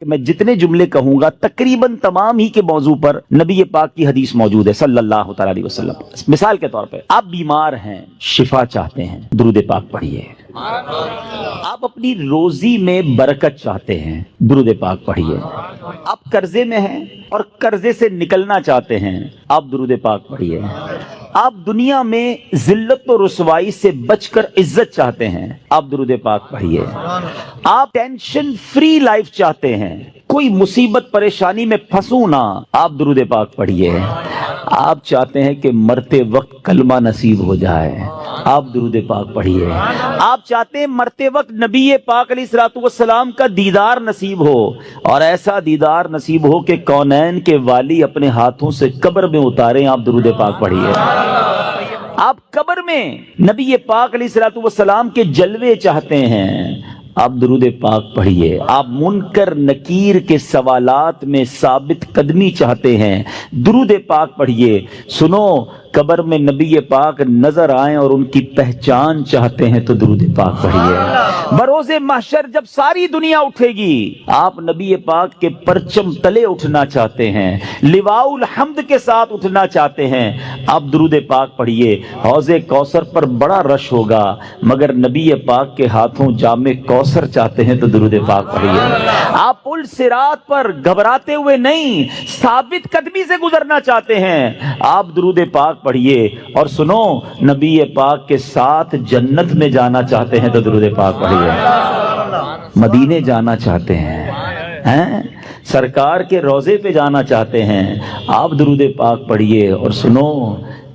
میں جتنے جملے کہوں گا تقریباً تمام ہی کے موضوع پر نبی پاک کی حدیث موجود ہے صلی اللہ تعالی علیہ وسلم. مثال کے طور پہ آپ بیمار ہیں، شفا چاہتے ہیں، درود پاک پڑھیے. آپ اپنی روزی میں برکت چاہتے ہیں، درود پاک پڑھیے. آپ قرضے میں ہیں اور قرضے سے نکلنا چاہتے ہیں، آپ درود پاک پڑھیے. آپ دنیا میں ذلت و رسوائی سے بچ کر عزت چاہتے ہیں، آپ درود پاک پڑھیے. آپ ٹینشن فری لائف چاہتے ہیں، کوئی مصیبت پریشانی میں پھنسوں نہ، آپ درود پاک پڑھیے. آپ چاہتے ہیں کہ مرتے وقت کلمہ نصیب ہو جائے، آپ درود پاک پڑھیے. آپ چاہتے ہیں مرتے وقت نبی پاک علیہ الصلوۃ والسلام کا دیدار نصیب ہو، اور ایسا دیدار نصیب ہو کہ کونین کے والی اپنے ہاتھوں سے قبر میں اتاریں، آپ درود پاک پڑھیے. آپ قبر میں نبی پاک علیہ الصلوۃ والسلام کے جلوے چاہتے ہیں، آپ درود پاک پڑھیے. آپ منکر نکیر کے سوالات میں ثابت قدمی چاہتے ہیں، درود پاک پڑھیے. سنو، قبر میں نبی پاک نظر آئیں اور ان کی پہچان چاہتے ہیں تو درود پاک پڑھیے. بروز محشر جب ساری دنیا اٹھے گی، آپ نبی پاک کے پرچم تلے اٹھنا چاہتے ہیں، لواء الحمد کے ساتھ اٹھنا چاہتے ہیں، آپ درود پاک پڑھیے. حوض کوثر پر بڑا رش ہوگا، مگر نبی پاک کے ہاتھوں جام کوثر چاہتے ہیں تو درود پاک پڑھیے. آپ پل صراط پر گھبراتے ہوئے نہیں، ثابت قدمی سے گزرنا چاہتے ہیں، آپ درود پاک پڑھیے. اور سنو، نبی پاک کے ساتھ جنت میں جانا چاہتے ہیں تو درود پاک پڑھیے. مدینے جانا چاہتے ہیں، سرکار کے روضے پہ جانا چاہتے ہیں، آپ درود پاک پڑھیے. اور سنو،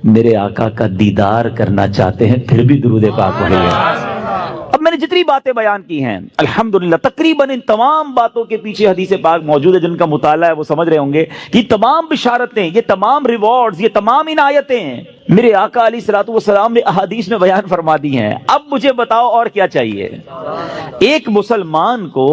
میرے آقا کا دیدار کرنا چاہتے ہیں، پھر بھی درود پاک پڑھیے. اب میں نے جتنی باتیں بیان کی ہیں الحمدللہ تقریباً ان تمام باتوں کے پیچھے حدیث پاک موجود ہے. جن کا مطالعہ ہے وہ سمجھ رہے ہوں گے کہ یہ تمام بشارتیں، یہ تمام ریوارڈز، یہ تمام عنایتیں میرے آقا علیہ الصلوۃ والسلام نے احادیث میں بیان فرما دی ہیں. اب مجھے بتاؤ اور کیا چاہیے؟ ایک مسلمان کو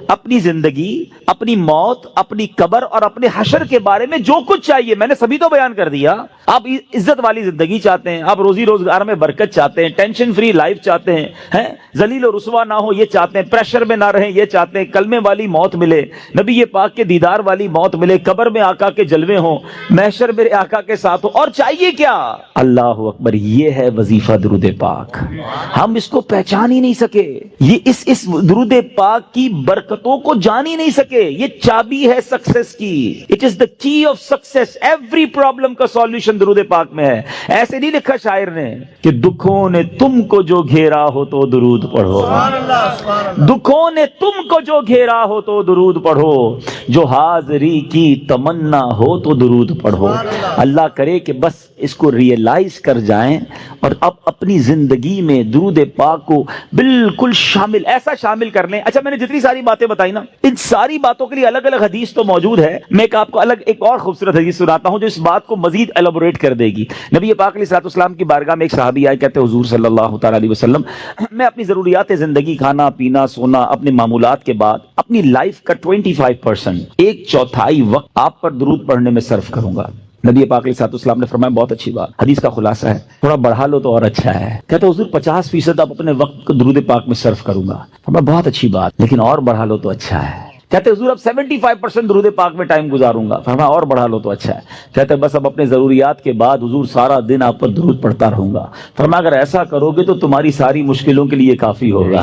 اپنی زندگی، اپنی موت، اپنی قبر اور اپنے حشر کے بارے میں جو کچھ چاہیے میں نے سبھی تو بیان کر دیا. آپ عزت والی زندگی چاہتے ہیں، آپ روزی روزگار میں برکت چاہتے ہیں، ٹینشن فری لائف چاہتے ہیں، ذلیل و رسوا نہ ہو یہ چاہتے ہیں، پریشر میں نہ رہیں یہ چاہتے ہیں، کلمے والی موت ملے، نبی پاک کے دیدار والی موت ملے، قبر میں آقا کے جلوے ہوں، محشر میرے آقا کے ساتھ ہو، اور چاہیے کیا؟ اللہ اکبر. یہ ہے وظیفہ درود پاک. ہم اس کو پہچان ہی نہیں سکے، یہ اس درود پاک کی برکتوں کو جان ہی نہیں سکے. یہ چابی ہے سکسیس کی. اٹ از دا کی آف سکسیس. ایوری پرابلم کا سولوشن درود پاک میں ہے. ایسے نہیں لکھا شاعر نے کہ دکھوں نے تم کو جو گھیرا ہو تو درود پڑھو، دکھوں نے تم کو جو گھیرا ہو تو درود پڑھو، جو حاضری کی تمنا ہو تو درود پڑھو. اللہ کرے کہ بس اس کو ریئلائز کر جائیں اور اب اپنی زندگی میں درود پاک کو بالکل شامل، ایسا شامل کر لیں. اچھا، میں نے جتنی ساری باتیں بتائی نا، ان ساری باتوں کے لیے الگ الگ حدیث تو موجود ہے. میں آپ کو ایک اور خوبصورت حدیث سناتا ہوں جو اس بات کو مزید ایلابوریٹ کر دے گی. نبی پاک علیہ الصلوۃ والسلام کی بارگاہ میں ایک صحابی آئے، کہتے حضور صلی اللہ تعالی علیہ وسلم، میں اپنی ضروریات زندگی، کھانا پینا سونا، اپنے معمولات کے بعد اپنی لائف کا 25%، ایک چوتھائی وقت آپ پر درود پڑھنے میں صرف کروں گا. نبی پاک علیہ الصلوۃ والسلام نے فرمایا بہت اچھی بات، حدیث کا خلاصہ ہے، تھوڑا بڑھا لو تو اور اچھا ہے. کہتے حضور 50% آپ اپنے وقت کو درود پاک میں صرف کروں گا. فرمایا بہت اچھی بات، لیکن اور بڑھا لو تو اچھا ہے. کہتے حضور اب 75% درود پاک میں ٹائم گزاروں گا. فرمایا اور بڑھا لو تو اچھا ہے. کہتے بس اب اپنے ضروریات کے بعد حضور سارا دن آپ پر درود پڑھتا رہوں گا. فرمایا اگر ایسا کرو گے تو تمہاری ساری مشکلوں کے لیے کافی ہوگا،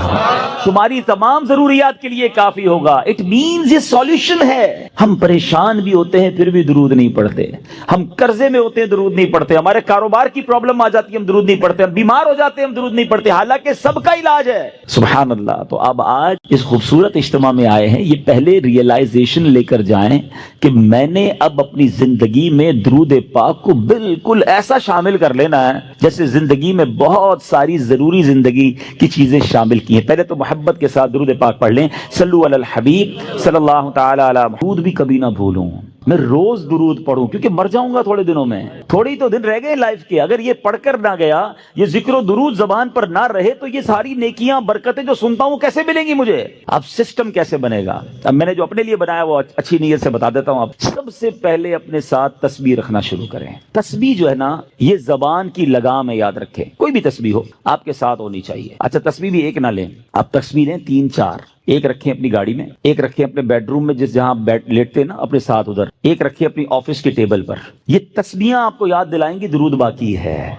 تمہاری تمام ضروریات کے لیے کافی ہوگا. اٹ مینز یہ سولوشن ہے. ہم پریشان بھی ہوتے ہیں پھر بھی درود نہیں پڑھتے، ہم قرضے میں ہوتے ہیں درود نہیں پڑھتے، ہمارے کاروبار کی پرابلم آ جاتی ہے ہم درود نہیں پڑھتے، ہم بیمار ہو جاتے ہیں ہم درود نہیں پڑھتے، حالانکہ سب کا علاج ہے. سبحان اللہ. تو اب آج اس خوبصورت اجتماع میں آئے ہیں، یہ پہلے ریئلائزیشن لے کر جائیں کہ میں نے اب اپنی زندگی میں درود پاک کو بالکل ایسا شامل کر لینا ہے جیسے زندگی میں بہت ساری ضروری زندگی کی چیزیں شامل کی ہیں. پہلے تو محبت کے ساتھ درود پاک پڑھ لیں. صلو علی الحبیب صلی اللہ تعالی علی محمود. بھی کبھی نہ بھولوں، میں روز درود پڑھوں کیونکہ مر جاؤں گا تھوڑے دنوں میں، تھوڑی تو دن رہ گئے لائف کے. اگر یہ پڑھ کر نہ گیا، یہ ذکر و درود زبان پر نہ رہے تو یہ ساری نیکیاں برکتیں جو سنتا ہوں کیسے ملیں گی مجھے؟ اب سسٹم کیسے بنے گا؟ اب میں نے جو اپنے لیے بنایا وہ اچھی نیت سے بتا دیتا ہوں. آپ سب سب سے پہلے اپنے ساتھ تسبیح رکھنا شروع کریں. تسبیح جو ہے نا یہ زبان کی لگام ہے, یاد رکھیں. کوئی بھی تسبیح ہو آپ کے ساتھ ہونی چاہیے. اچھا تسبیح بھی ایک نہ لیں, آپ تسبیح لیں 3-4. ایک رکھیں اپنی گاڑی میں, ایک رکھیں اپنے بیڈ روم میں جس جہاں بیٹھ لیٹتے نا اپنے ساتھ ادھر, ایک رکھیں اپنی آفس کی ٹیبل پر. یہ تسبیحاں آپ کو یاد دلائیں گی درود باقی ہے,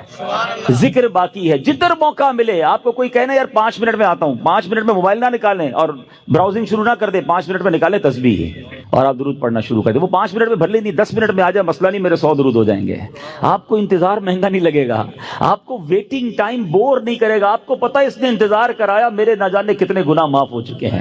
ذکر باقی ہے. جدھر موقع ملے آپ کو کوئی کہنا یار 5 منٹ میں آتا ہوں, 5 منٹ میں موبائل نہ نکالیں اور براؤزنگ شروع نہ کر دیں, 5 منٹ میں نکالیں تسبیح اور آپ درود پڑھنا شروع کر دیں. وہ 5 منٹ میں بھر لیں, نہیں 10 منٹ میں آ جائے مسئلہ نہیں, میرے 100 درود ہو جائیں گے. آپ کو انتظار مہنگا نہیں لگے گا, آپ کو ویٹنگ ٹائم بور نہیں کرے گا. آپ کو پتہ ہے اس نے انتظار کرایا, میرے نہ جانے کتنے گناہ معاف ہو چکے ہیں.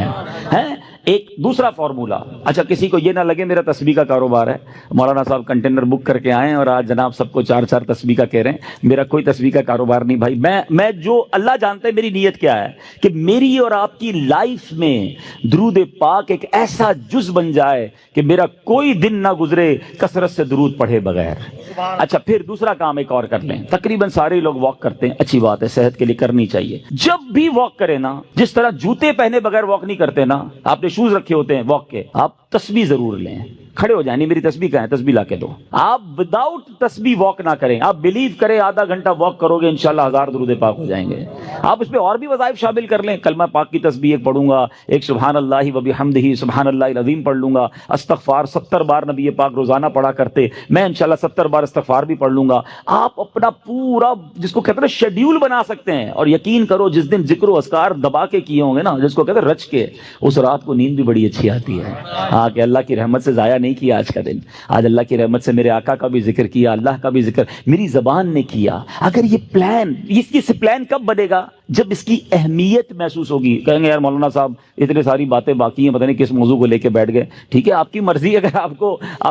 ایک دوسرا فارمولا. اچھا کسی کو یہ نہ لگے میرا تسبیح کا کاروبار ہے, مولانا صاحب کنٹینر بک کر کے آئے اور آج جناب سب کو 4 تسبیح کا کہہ رہے ہیں. میرا کوئی تسبیح کا کاروبار نہیں بھائی. میں جو اللہ جانتا ہے میری نیت کیا ہے کہ میری اور آپ کی لائف میں درود پاک ایک ایسا جز بن جائے کہ میرا کوئی دن نہ گزرے کثرت سے درود پڑھے بغیر. اچھا پھر دوسرا کام ایک اور کر لیں. تقریباً سارے لوگ واک کرتے ہیں, اچھی بات ہے, صحت کے لیے کرنی چاہیے. جب بھی واک کریں نا, جس طرح جوتے پہنے بغیر واک نہیں کرتے نا, آپ نے شوز رکھے ہوتے ہیں واک کے, آپ تسبیح ضرور لیں. کھڑے ہو جائیں, نہیں میری تسبیح کہاں ہے, تسبیح لا کے دو. آپ وداؤٹ تسبیح واک نہ کریں. آپ بلیو کریں آدھا گھنٹہ واک کرو گے انشاءاللہ 1000 درود پاک ہو جائیں گے. آپ اس میں اور بھی وظائف شامل کر لیں. کلمہ پاک کی تسبیح ایک پڑھوں گا, ایک سبحان اللہ و بحمدہ سبحان اللہ العظیم پڑھ لوں گا. استغفار 70 بار نبی پاک روزانہ پڑھا کرتے, میں انشاءاللہ 70 بار استغفار بھی پڑھ لوں گا. آپ اپنا پورا جس کو کہتے ہیں شیڈیول بنا سکتے ہیں. اور یقین کرو جس دن ذکر و اذکار دبا کے کیے ہوں گے نا, جس کو کہتے ہیں رچ کے, اس رات کو نیند بھی بڑی اچھی آتی ہے. ہاں کہ اللہ کی رحمت سے ضائع نہیں کیا آج کا دن. آج اللہ کی رحمت سے میرے آقا کا بھی ذکر کیا, اللہ کا بھی ذکر میری زبان نے کیا. اگر یہ پلان, اس پلان کب بنے گا جب اس کی اہمیت محسوس ہوگی. کہیں گے یار مولانا صاحب اتنے ساری باتیں باقی ہیں, پتہ نہیں کس موضوع کو لے کے بیٹھ گئے. ٹھیک ہے آپ کی مرضی, اگر آپ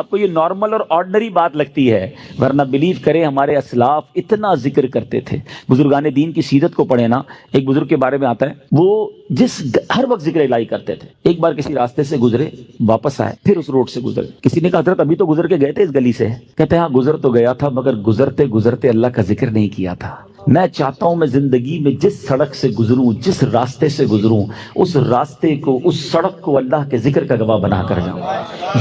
کو یہ نارمل اور آرڈنری بات لگتی ہے, ورنہ بلیو کریں ہمارے اسلاف اتنا ذکر کرتے تھے. بزرگان دین کی سیرت کو پڑھیں نا, ایک بزرگ کے بارے میں آتا ہے وہ ہر وقت ذکر الہی کرتے تھے. ایک بار کسی راستے سے گزرے, واپس آئے, پھر اس روڈ سے گزرے. کسی نے کہا حضرت ابھی تو گزر کے گئے تھے اس گلی سے. کہتے ہیں ہاں گزر تو گیا تھا, مگر گزرتے گزرتے اللہ کا ذکر نہیں کیا تھا. میں چاہتا ہوں میں زندگی میں جس سڑک سے گزروں, جس راستے سے گزروں, اس راستے کو, اس سڑک کو اللہ کے ذکر کا گواہ بنا کر جاؤں.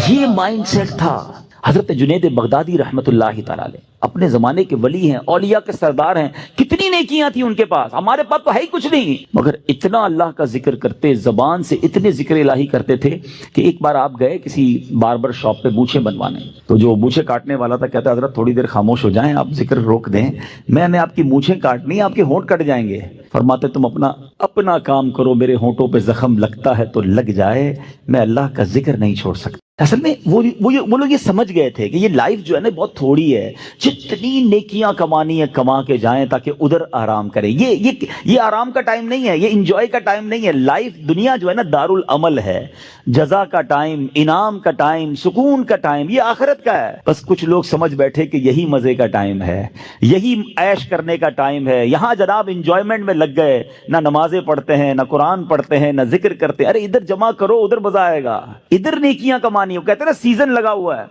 یہ مائنڈ سیٹ تھا. حضرت جنید بغدادی رحمت اللہ تعالی علیہ اپنے زمانے کے ولی ہیں, اولیاء کے سردار ہیں. کتنی نیکیاں تھیں ان کے پاس, ہمارے پاس تو ہے ہی کچھ نہیں, مگر اتنا اللہ کا ذکر کرتے, زبان سے اتنے ذکر الہی کرتے تھے کہ ایک بار آپ گئے کسی باربر شاپ پہ مونچھیں بنوانے. تو جو مونچھیں کاٹنے والا تھا کہتا حضرت تھوڑی دیر خاموش ہو جائیں, آپ ذکر روک دیں, میں نے آپ کی مونچھیں کاٹنی, آپ کے ہونٹ کٹ جائیں گے. فرماتے تم اپنا کام کرو, میرے ہونٹوں پہ زخم لگتا ہے تو لگ جائے, میں اللہ کا ذکر نہیں چھوڑ سکتا. اصل میں وہ لوگ یہ سمجھ گئے تھے کہ یہ لائف جو ہے نا بہت تھوڑی ہے, جتنی نیکیاں کمانی ہے کما کے جائیں تاکہ ادھر آرام کریں. یہ آرام کا ٹائم نہیں ہے, یہ انجوائے کا ٹائم نہیں ہے. لائف دنیا جو ہے نا دارالعمل ہے, جزا کا ٹائم, انعام کا ٹائم, سکون کا ٹائم, یہ آخرت کا ہے. بس کچھ لوگ سمجھ بیٹھے کہ یہی مزے کا ٹائم ہے, یہی عیش کرنے کا ٹائم ہے. یہاں جناب انجوائمنٹ میں لگ گئے, نہ نمازیں پڑھتے ہیں, نہ قرآن پڑھتے ہیں, نہ ذکر کرتے ہیں. ارے ادھر جمع کرو, ادھر مزہ آئے گا. ادھر نیکیاں کمانی, کہتے ہیں نا سیزن لگا ہوا ہے.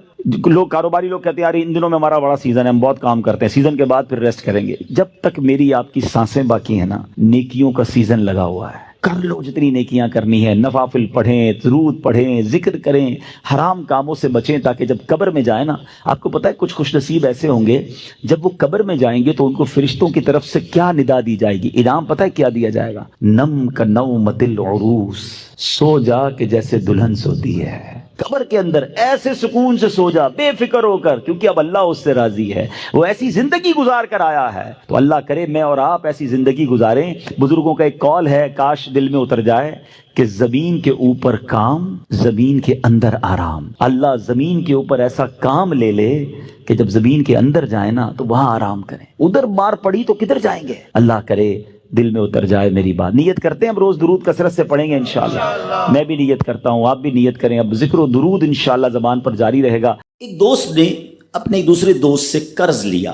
لوگ کاروباری لوگ کہتے ہیں یار ان دنوں میں ہمارا بڑا سیزن ہے, ہم بہت کام کرتے ہیں, سیزن کے بعد پھر ریسٹ کریں گے. جب تک میری آپ کی سانسیں باقی ہیں نا, نیکیوں کا سیزن لگا ہوا ہے. کر لو جتنی نیکیاں کرنی ہے, نوافل پڑھیں, درود پڑھیں, ذکر کریں, حرام کاموں سے بچیں, تاکہ جب قبر میں جائیں نا, آپ کو پتہ ہے کچھ خوش نصیب ایسے ہوں گے جب وہ قبر میں جائیں گے تو ان کو فرشتوں کی طرف سے کیا ندا دی جائے گی, انعام پتہ ہے کیا دیا جائے گا؟ نم کا نومۃ العروس, سو جا کہ جیسے دلہن سوتی ہے. قبر کے اندر ایسے سکون سے سو جا, بے فکر ہو کر, کیونکہ اب اللہ اس سے راضی ہے, وہ ایسی زندگی گزار کر آیا ہے. تو اللہ کرے میں اور آپ ایسی زندگی گزاریں. بزرگوں کا ایک قول ہے, کاش دل میں اتر جائے کہ زمین کے اوپر کام, زمین کے اندر آرام. اللہ زمین کے اوپر ایسا کام لے لے کہ جب زمین کے اندر جائیں نا تو وہاں آرام کریں. ادھر مار پڑی تو کدھر جائیں گے؟ اللہ کرے دل میں اتر جائے میری بات. نیت کرتے ہیں اب روز درود کثرت سے پڑھیں گے انشاءاللہ. میں بھی نیت کرتا ہوں, آپ بھی نیت کریں. اب ذکر و درود انشاءاللہ زبان پر جاری رہے گا. ایک دوست نے اپنے ایک دوسرے دوست سے قرض لیا,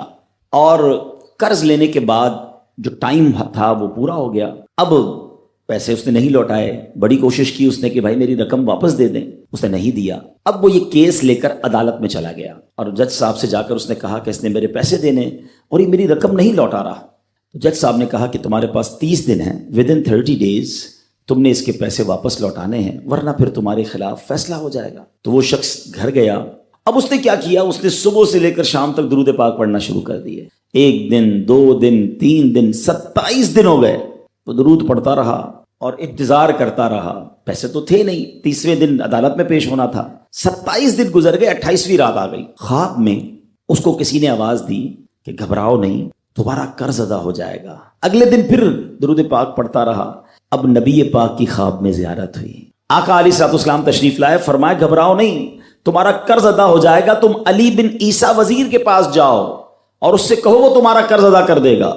اور قرض لینے کے بعد جو ٹائم تھا وہ پورا ہو گیا. اب پیسے اس نے نہیں لوٹائے. بڑی کوشش کی اس نے کہ بھائی میری رقم واپس دے دیں, اس نے نہیں دیا. اب وہ یہ کیس لے کر عدالت میں چلا گیا, اور جج صاحب سے جا کر اس نے کہا کہ اس نے میرے پیسے دینے اور یہ میری رقم نہیں لوٹا رہا. جج صاحب نے کہا کہ تمہارے پاس 30 دن ہیں, ودن 30 days تم نے اس کے پیسے واپس لوٹانے ہیں, ورنہ پھر تمہارے خلاف فیصلہ ہو جائے گا. تو وہ شخص گھر گیا اب اس نے کیا کیا, اس نے صبح سے لے کر شام تک درود پاک پڑھنا شروع کر دیے. 1 دن 2 دن 3 دن 27 دن ہو گئے. وہ درود پڑھتا رہا اور انتظار کرتا رہا. پیسے تو تھے نہیں, 30ویں دن عدالت میں پیش ہونا تھا. 27 دن گزر گئے, 28ویں رات آ گئی. خواب میں اس کو کسی نے آواز دی کہ گھبراؤ نہیں, تمہارا قرض ادا ہو جائے گا. اگلے دن پھر درود پاک پڑھتا رہا. اب نبی پاک کی خواب میں زیارت ہوئی. آقا علیہ الصلوۃ والسلام تشریف لائے, فرمایا گھبراؤ نہیں, تمہارا قرض ادا ہو جائے گا. تم علی بن عیسیٰ وزیر کے پاس جاؤ اور اس سے کہو وہ تمہارا قرض ادا کر دے گا.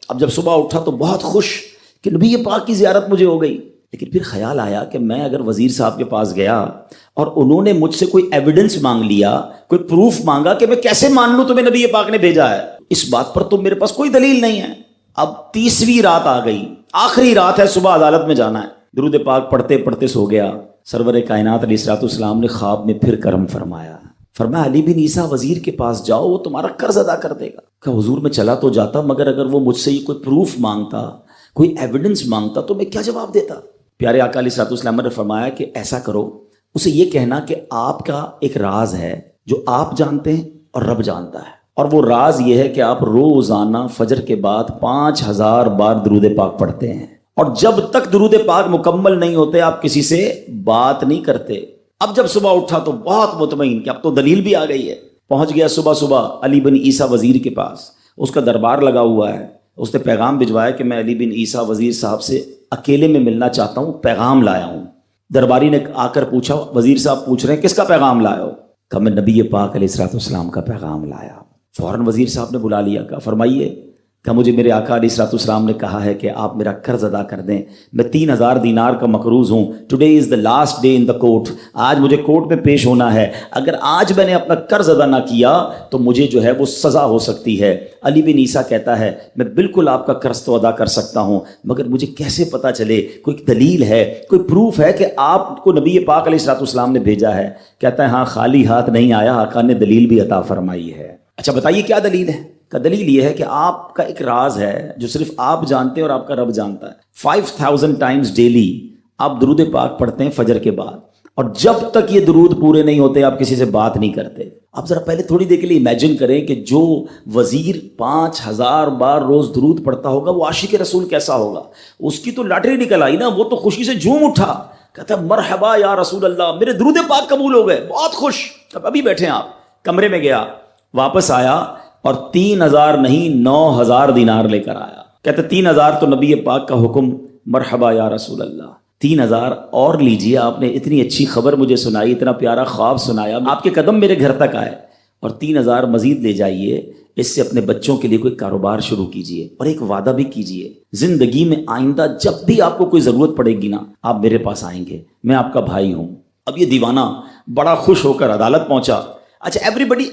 اب جب صبح اٹھا تو بہت خوش کہ نبی پاک کی زیارت مجھے ہو گئی. لیکن پھر خیال آیا کہ میں اگر وزیر صاحب کے پاس گیا اور انہوں نے مجھ سے کوئی ایویڈنس مانگ لیا, کوئی پروف مانگا, کہ میں کیسے مان لوں تمہیں نبی پاک نے بھیجا ہے؟ اس بات پر تو میرے پاس کوئی دلیل نہیں ہے. اب 30ویں رات آ گئی, آخری رات ہے, صبح عدالت میں جانا ہے. درود پاک پڑھتے پڑھتے سو گیا. سرور کائنات علیہ الصلوۃ والسلام نے خواب میں پھر کرم فرمایا. فرمایا علی بن عیسیٰ وزیر کے پاس جاؤ, وہ تمہارا قرض ادا کر دے گا. کہ حضور میں چلا تو جاتا, مگر اگر وہ مجھ سے یہ کوئی پروف مانگتا, کوئی ایویڈنس مانگتا, تو میں کیا جواب دیتا؟ پیارے آقا علیہ الصلوۃ والسلام نے فرمایا کہ ایسا کرو, اسے یہ کہنا کہ آپ کا ایک راز ہے جو آپ جانتے ہیں اور رب جانتا ہے, اور وہ راز یہ ہے کہ آپ روزانہ فجر کے بعد 5000 بار درود پاک پڑھتے ہیں, اور جب تک درود پاک مکمل نہیں ہوتے آپ کسی سے بات نہیں کرتے. اب جب صبح اٹھا تو بہت مطمئن کہ اب تو دلیل بھی آ گئی ہے. پہنچ گیا صبح علی بن عیسیٰ وزیر کے پاس. اس کا دربار لگا ہوا ہے. اس نے پیغام بھجوایا کہ میں علی بن عیسیٰ وزیر صاحب سے اکیلے میں ملنا چاہتا ہوں, پیغام لایا ہوں. درباری نے آ کر پوچھا, وزیر صاحب پوچھ رہے ہیں کس کا پیغام لایا ہو؟ کہا میں نبی پاک علیہ الصلوۃ والسلام کا پیغام لایا. فوراً وزیر صاحب نے بلا لیا. کہا فرمائیے. کہ مجھے میرے آقا علیہ الصلوۃ والسلام نے کہا ہے کہ آپ میرا قرض ادا کر دیں. میں 3000 دینار کا مقروض ہوں. Today is the last day in the court. آج مجھے کورٹ میں پیش ہونا ہے. اگر آج میں نے اپنا قرض ادا نہ کیا تو مجھے جو ہے وہ سزا ہو سکتی ہے. علی بن عیسیٰ کہتا ہے میں بالکل آپ کا قرض تو ادا کر سکتا ہوں, مگر مجھے کیسے پتہ چلے, کوئی دلیل ہے, کوئی پروف ہے کہ آپ کو نبی پاک علیہ الصلوۃ والسلام نے بھیجا ہے؟ کہتا ہے ہاں, خالی ہاتھ نہیں آیا, آقا نے دلیل بھی عطا فرمائی ہے. اچھا بتائیے کیا دلیل ہے؟ کا دلیل یہ ہے کہ آپ کا ایک راز ہے جو صرف آپ جانتے ہیں اور آپ کا رب جانتا ہے. 5000 ٹائمز ڈیلی آپ درود پاک پڑھتے ہیں فجر کے بعد, اور جب تک یہ درود پورے نہیں ہوتے آپ کسی سے بات نہیں کرتے. آپ ذرا پہلے تھوڑی دیر کے لیے امیجن کریں کہ جو وزیر 5000 بار روز درود پڑھتا ہوگا وہ عاشق رسول کیسا ہوگا. اس کی تو لاٹری نکل آئی نا, وہ تو خوشی سے جھوم اٹھا, کہتا مرحبا یا رسول اللہ, میرے درود پاک قبول ہو گئے, بہت خوش. اب ابھی بیٹھے ہیں آپ, کمرے میں گیا, واپس آیا اور 3000 نہیں 9000 دینار لے کر آیا. کہتے 3000 تو نبی پاک کا حکم, مرحبا یا رسول اللہ, 3000 اور لیجئے, آپ نے اتنی اچھی خبر مجھے سنائی, اتنا پیارا خواب سنایا, آپ کے قدم میرے گھر تک آئے, اور 3000 مزید لے جائیے, اس سے اپنے بچوں کے لیے کوئی کاروبار شروع کیجئے, اور ایک وعدہ بھی کیجئے, زندگی میں آئندہ جب بھی آپ کو کوئی ضرورت پڑے گی نا, آپ میرے پاس آئیں گے, میں آپ کا بھائی ہوں. اب یہ دیوانہ بڑا خوش ہو کر عدالت پہنچا. اچھا ایوری بڈی